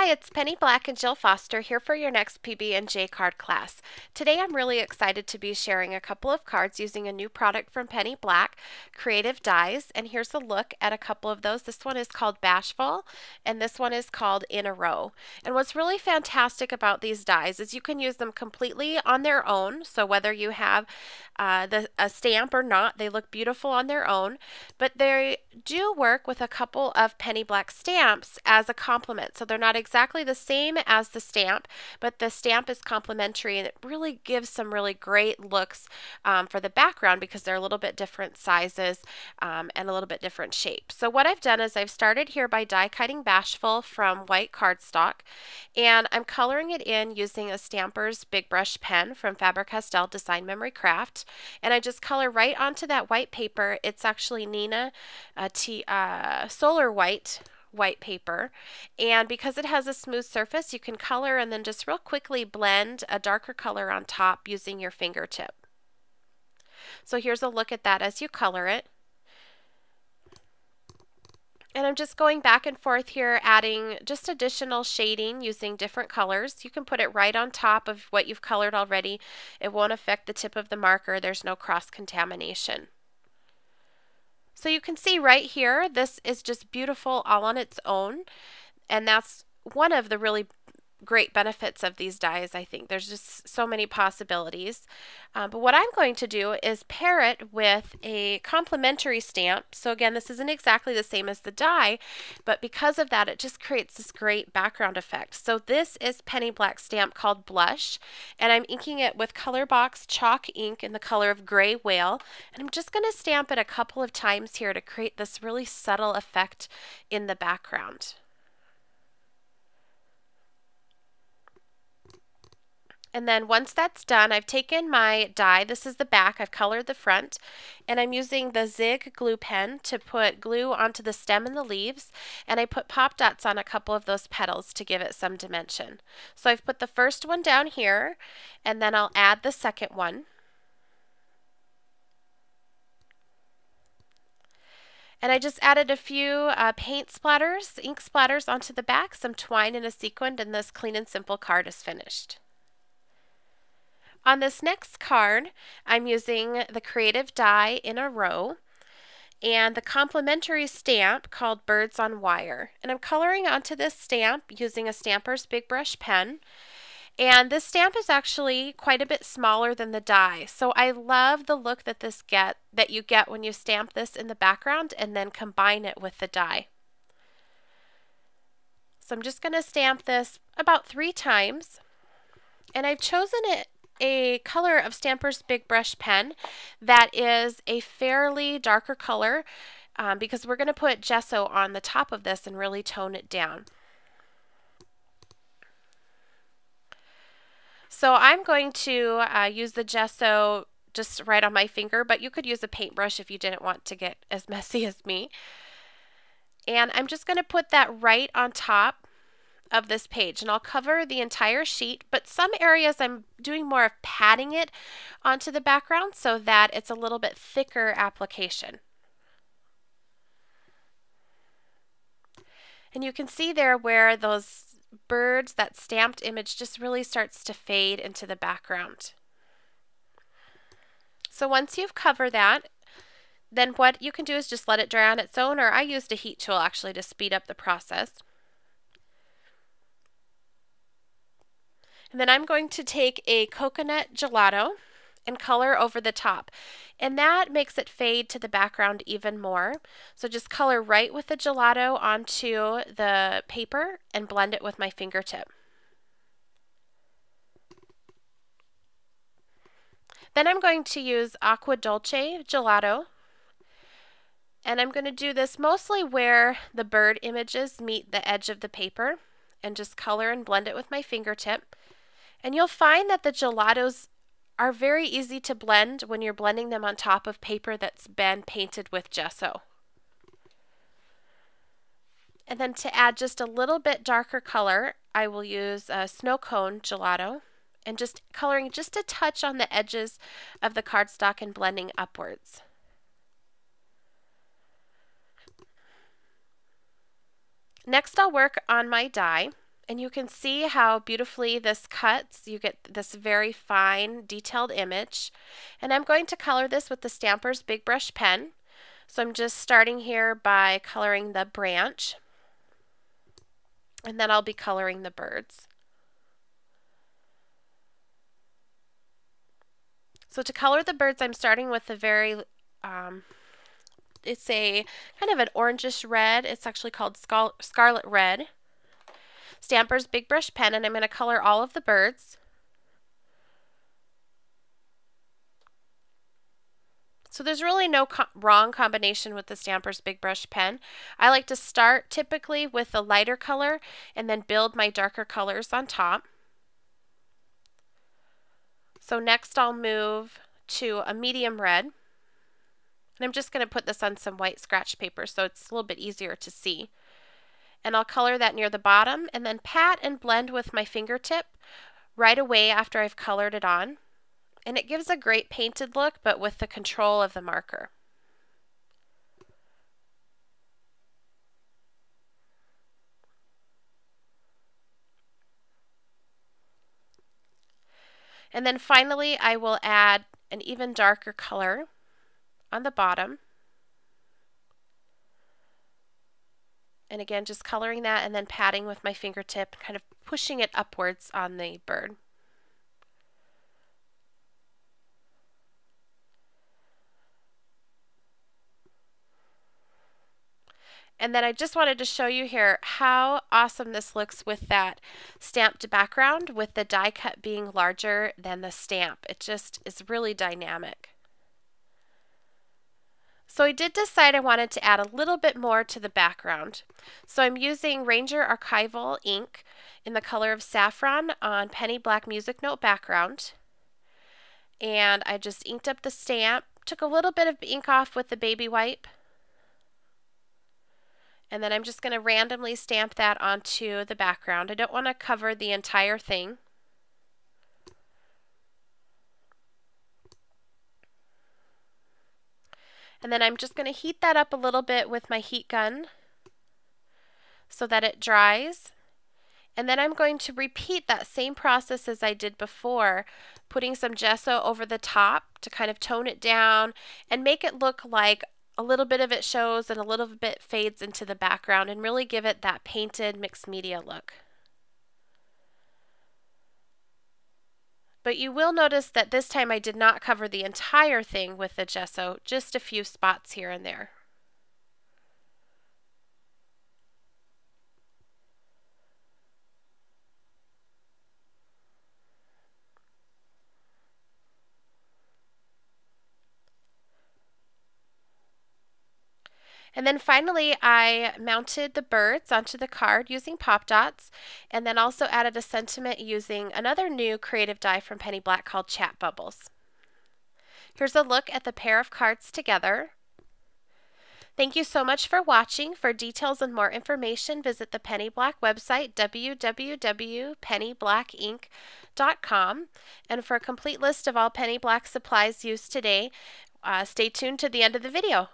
Hi, it's Penny Black and Jill Foster here for your next PB&J card class. Today I'm really excited to be sharing a couple of cards using a new product from Penny Black, Creative Dies, and here's a look at a couple of those. This one is called Bashful and this one is called In a Row. And what's really fantastic about these dies is you can use them completely on their own, so whether you have a stamp or not, they look beautiful on their own, but they do work with a couple of Penny Black stamps as a complement. So they're not exactly the same as the stamp, but the stamp is complementary and it really gives some really great looks for the background because they're a little bit different sizes and a little bit different shapes. So what I've done is I've started here by die cutting Bashful from white cardstock, and I'm coloring it in using a Stamper's Big Brush pen from Faber-Castell Design Memory Craft, and I just color right onto that white paper. It's actually Nina Solar White paper, and because it has a smooth surface you can color and then just real quickly blend a darker color on top using your fingertip. So here's a look at that as you color it. And I'm just going back and forth here, adding just additional shading using different colors. You can put it right on top of what you've colored already. It won't affect the tip of the marker. There's no cross-contamination. So you can see right here, this is just beautiful all on its own. And that's one of the really great benefits of these dies, I think. There's just so many possibilities. But what I'm going to do is pair it with a complementary stamp. So again, this isn't exactly the same as the die, but because of that, it just creates this great background effect. So this is Penny Black stamp called Blush, and I'm inking it with Colorbox chalk ink in the color of Gray Whale. And I'm just going to stamp it a couple of times here to create this really subtle effect in the background. And then once that's done, I've taken my die, this is the back, I've colored the front, and I'm using the Zig glue pen to put glue onto the stem and the leaves, and I put pop dots on a couple of those petals to give it some dimension. So I've put the first one down here, and then I'll add the second one. And I just added a few paint splatters, ink splatters onto the back, some twine and a sequin, and this clean and simple card is finished. On this next card, I'm using the Creative Die In a Row and the complementary stamp called Birds on Wire. And I'm coloring onto this stamp using a Stamper's Big Brush pen. And this stamp is actually quite a bit smaller than the die. So I love the look that you get when you stamp this in the background and then combine it with the die. So I'm just going to stamp this about 3 times. And I've chosen a color of Stamper's Big Brush pen that is a fairly darker color because we're going to put gesso on the top of this and really tone it down. So I'm going to use the gesso just right on my finger, but you could use a paintbrush if you didn't want to get as messy as me. And I'm just going to put that right on top of this page, and I'll cover the entire sheet, but some areas I'm doing more of patting it onto the background so that it's a little bit thicker application. And you can see there where those birds, that stamped image just really starts to fade into the background. So once you've covered that, then what you can do is just let it dry on its own, or I used a heat tool actually to speed up the process. And then I'm going to take a coconut gelato and color over the top. And that makes it fade to the background even more. So just color right with the gelato onto the paper and blend it with my fingertip. Then I'm going to use Aqua Dolce gelato. And I'm going to do this mostly where the bird images meet the edge of the paper, and just color and blend it with my fingertip. And you'll find that the gelatos are very easy to blend when you're blending them on top of paper that's been painted with gesso. And then to add just a little bit darker color, I will use a snow cone gelato and just coloring just a touch on the edges of the cardstock and blending upwards. Next, I'll work on my die. And you can see how beautifully this cuts. You get this very fine, detailed image. And I'm going to color this with the Stampers Big Brush pen. So I'm just starting here by coloring the branch, and then I'll be coloring the birds. So to color the birds, I'm starting with a very, it's a kind of an orangish red. It's actually called Scarlet Red. Stampers Big Brush pen, and I'm going to color all of the birds. So there's really no wrong combination with the Stampers Big Brush pen. I like to start typically with a lighter color and then build my darker colors on top. So next I'll move to a medium red. And I'm just going to put this on some white scratch paper so it's a little bit easier to see. And I'll color that near the bottom and then pat and blend with my fingertip right away after I've colored it on. And it gives a great painted look, but with the control of the marker. And then finally, I will add an even darker color on the bottom. And again, just coloring that and then patting with my fingertip, kind of pushing it upwards on the bird. And then I just wanted to show you here how awesome this looks with that stamped background, with the die cut being larger than the stamp. It just is really dynamic. So I did decide I wanted to add a little bit more to the background. So I'm using Ranger Archival ink in the color of saffron on penny black music note background. And I just inked up the stamp, took a little bit of ink off with the baby wipe. And then I'm just going to randomly stamp that onto the background. I don't want to cover the entire thing. And then I'm just going to heat that up a little bit with my heat gun so that it dries. And then I'm going to repeat that same process as I did before, putting some gesso over the top to kind of tone it down and make it look like a little bit of it shows and a little bit fades into the background, and really give it that painted mixed media look. But you will notice that this time I did not cover the entire thing with the gesso, just a few spots here and there. And then finally, I mounted the birds onto the card using pop dots, and then also added a sentiment using another new creative die from Penny Black called Chat Bubbles. Here's a look at the pair of cards together. Thank you so much for watching. For details and more information, visit the Penny Black website, www.pennyblackink.com. And for a complete list of all Penny Black supplies used today, stay tuned to the end of the video.